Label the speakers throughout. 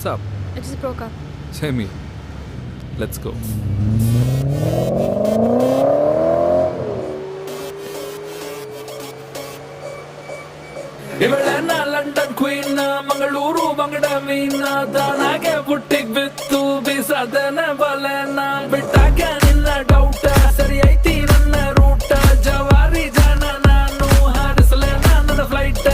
Speaker 1: What's up?
Speaker 2: I just broke up.
Speaker 1: Same here. Let's go.
Speaker 3: ಇವಳೆನ್ನ London queen Mangaluru ಬಂಗಡ ಮೀನ ತಾನಾಗೆ ಬುಟ್ಟಿಗ್ ಬಿತ್ತು ಬೀಸದನ ಬಲೆನ ಬಿಟ್ಟಾಗ ನಿನ್ನ ಡೌಟ ಸರಿ ಐತಿ ನನ್ನ ರೂಟ ಜವಾರಿ ಜನ ನಾನು ಹಾರಿಸಲೆ ನನ್ನ ಫ್ಲೈಟ್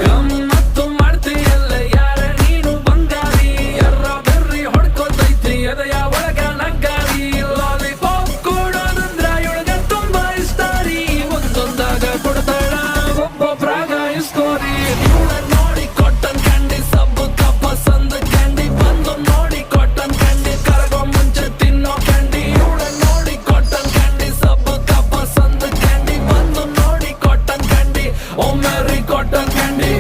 Speaker 3: ಗಮ್ಮತ್ತು ಮಾಡ್ತೀಯಲ್ಲ ಯಾರ ನೀನು ಬಂಗಾರಿ ಎರ್ರ ಬೆರ್ರಿ ಹೊಡ್ಕೋತೈತಿ ಎದೆಯ ಒಳಗ ನಗ್ಗಾರಿ ಲಾಲಿಪಾಪ್ ಕೊಡೋದಂದ್ರ ಇವಳಿಗೆ ತುಂಬಾ ಇಷ್ಟ ರೀ ಒಂದೊಂದಾಗ ಕೊಡ್ತಾಳ ಒಬ್ಬೊಬ್ರಾಗ ಇಸ್ಕೋರಿ ನೋಡಿ ಕಾಟನ್ ಕ್ಯಾಂಡಿ ಸಬ್ಬು ಪಸಂದ್ ಕ್ಯಾಂಡಿ ಬಂದು ನೋಡಿ ಕಾಟನ್ ಕ್ಯಾಂಡಿ ಕರಗೋ ಮುಂಚೆ ತಿನ್ನೋ ಕ್ಯಾಂಡಿ ನೋಡಿ ಕಾಟನ್ ಕ್ಯಾಂಡಿ ಸಬ್ಬು ಪಸಂದ್ ಕ್ಯಾಂಡಿ ಬಂದು ನೋಡಿ ಕಾಟನ್ ಕ್ಯಾಂಡಿ ಓ ಮೆರಿ cotton candy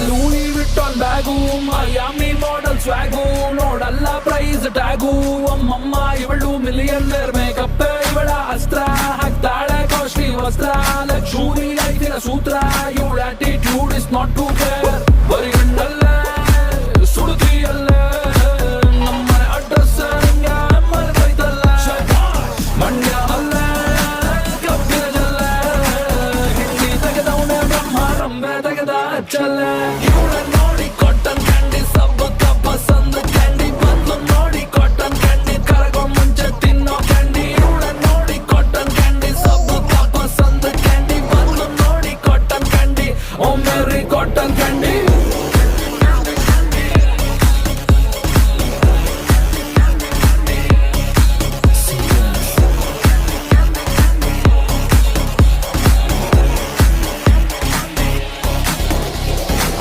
Speaker 3: Louis Vuitton bag Miami model swag ನೋಡಲ್ಲ ಪ್ರೈಸ್ ಟ್ಯಾಗು ಅಮ್ಮಮ್ಮ ಇವಳು ಮಿಲಿಯನ್ನೇರ್ ಮೇಕಪ್ ಇವಳ ಅಸ್ತ್ರ ಹಾಕ್ತಾಳೆ ಕಾಸ್ಟ್ಲಿ ವಸ್ತ್ರ ಲಕ್ಷೂರಿ ಐತಿನ ಸೂತ್ರ ಇವಳ attitude is not to care ಬರೀ ಗಂಡಲ್ಲೇ ಸುಡುತ್ತೀಯಲ್ಲೇ ನಮ್ಮನೆ ಅಡ್ರೆಸ್ ನಿಂಗೆ ಮರೆತೈತಲ್ಲ ಮಂಡ್ಯ ಅಲ್ಲೇ ಕಬ್ಬಿನ ಜಲ್ಲೇ ಹಿಂದಿ ತೆಗೆದವನೇ ಬ್ರಹ್ಮಾರಂಭೆ ತೆಗೆದ ಅಚ್ಚಲ್ಲೇ ಇವಳ ನೋಡಿ ಕಾಟನ್ ಕ್ಯಾಂಡಿ ಸಬ್ಬು ಪಸಂದ್ ಕ್ಯಾಂಡಿ ಬಂದು ನೋಡಿ ಕಾಟನ್ ಕ್ಯಾಂಡಿ ಕರಗೋ ಮುಂಚೆ ತಿನ್ನೋ ಕ್ಯಾಂಡಿ ಇವಳ ನೋಡಿ ಕಾಟನ್ ಕ್ಯಾಂಡಿ ಸಬ್ಬು ಪಸಂದ್ ಕ್ಯಾಂಡಿ ಬಂದು ನೋಡಿ ಕಾಟನ್ ಕ್ಯಾಂಡಿ ಓ ಮೆರಿ ಕಾಟನ್ ಕ್ಯಾಂಡಿ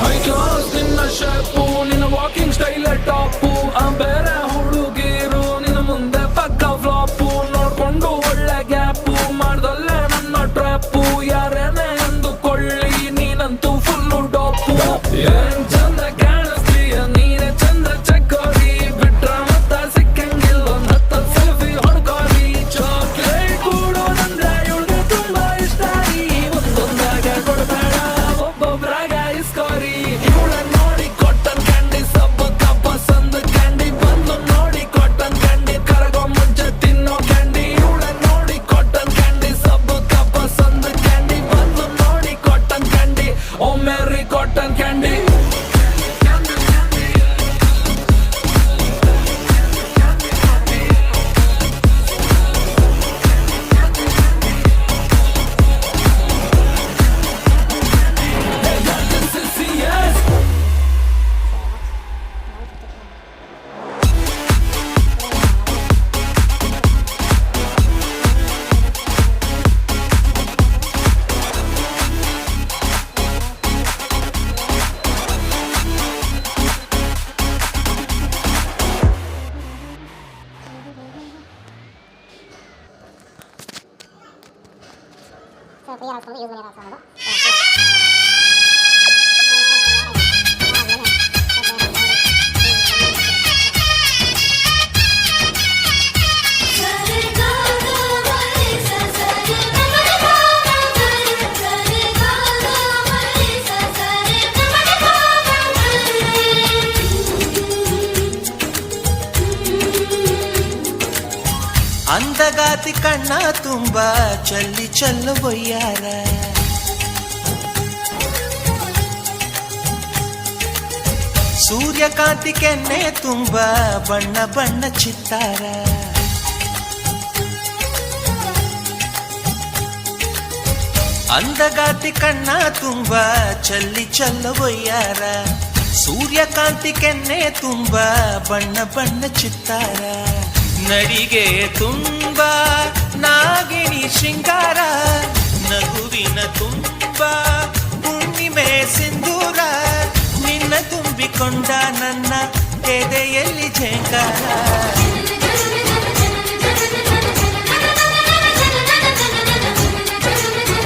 Speaker 3: ಐ ಕ್ಲಾಸ್ ನಿನ್ನ ಶೇಪು ನಿನ್ನ ವಾಕಿಂಗ್ ಸ್ಟೈಲ್ ಟಾಪು ಬೇರೆ ಹುಡುಗಿರು ನಿನ್ನ ಮುಂದೆ ಪಕ್ಕ ಫ್ಲಾಪು ನೋಡ್ಕೊಂಡು ಒಳ್ಳೆ ಗ್ಯಾಪು ಮಾಡ್ದಲ್ಲೇ ನನ್ನ ಟ್ರ್ಯಾಪು ಯಾರೇನೇ ಅಂದುಕೊಳ್ಳಿ ನೀನಂತೂ ಫುಲ್ಲು ಡಾಪು ಏನ್ ಚಂದ ಕಾಣಿಸ್ತೀಯ ನೀನೆ ಚಂದ ಚಕ್ಕೋರಿ ಬಿಟ್ರ ಮತ್ತ ಸಿಕ್ಕಂಗಿಲ್ಲ ಒಂದ್ ಹತ್ತ ಸೆಲ್ಫಿ ಹೊಡ್ಕೋರಿ ಚಾಕ್ಲೇಟ್ ಕೊಡೋದಂದ್ರೆ ಇವಳಿಗೆ ತುಂಬಾ ಇಷ್ಟ ರೀ ಒಂದೊಂದಾಗ ಕೊಡ್ತಾಳ ಒಬ್ಬೊಬ್ರಾಗ ಇಸ್ಕೋರಿ ಇವಳ ನೋಡಿ ಕಾಟನ್ ಕ್ಯಾಂಡಿ ಸಬ್ಬು ಪಸಂದ್ ಕ್ಯಾಂಡಿ ಬಂದು ನೋಡಿ ಕಾಟನ್ ಕ್ಯಾಂಡಿ ಕರಗೋ ಮುಂಚೆ ತಿನ್ನೋ ಕ್ಯಾಂಡಿ ಇವಳ ನೋಡಿ ಕಾಟನ್ ಕ್ಯಾಂಡಿ ಸಬ್ಬು ಪಸಂದ್ ಕ್ಯಾಂಡಿ ಬಂದು ನೋಡಿ ಕಾಟನ್ ಕ್ಯಾಂಡಿ ಓ ಮೆರಿ cotton candy
Speaker 4: So clear out from the user out from the
Speaker 5: ಅಂದಗಾತಿ ಕಣ್ಣ ತುಂಬ ಚಲ್ಲಿ ಚಲ್ಲು ಬೊಯ್ಯಾರ ಸೂರ್ಯಕಾಂತಿ ಕೆನ್ನೆ ತುಂಬ ಬಣ್ಣ ಬಣ್ಣ ಚಿತ್ತಾರ ಅಂದಗಾತಿ ಕಣ್ಣ ತುಂಬ ಚಲ್ಲಿ ಚಲ್ಲು ಬೊಯ್ಯಾರ ಸೂರ್ಯಕಾಂತಿ ಕೆನ್ನೆ ತುಂಬ ಬಣ್ಣ ಬಣ್ಣ ಚಿತ್ತಾರ ನಡಿಗೆ ತುಂಬ ನಾಗಿಣಿ ಶೃಂಗಾರ ನಗುವಿನ ತುಂಬ ಹುಣ್ಣಿಮೆ ಸಿಂಧೂರ ನಿನ್ನ ತುಂಬಿಕೊಂಡ ನನ್ನ ಎದೆಯಲ್ಲಿ ಝೇಂಕಾರ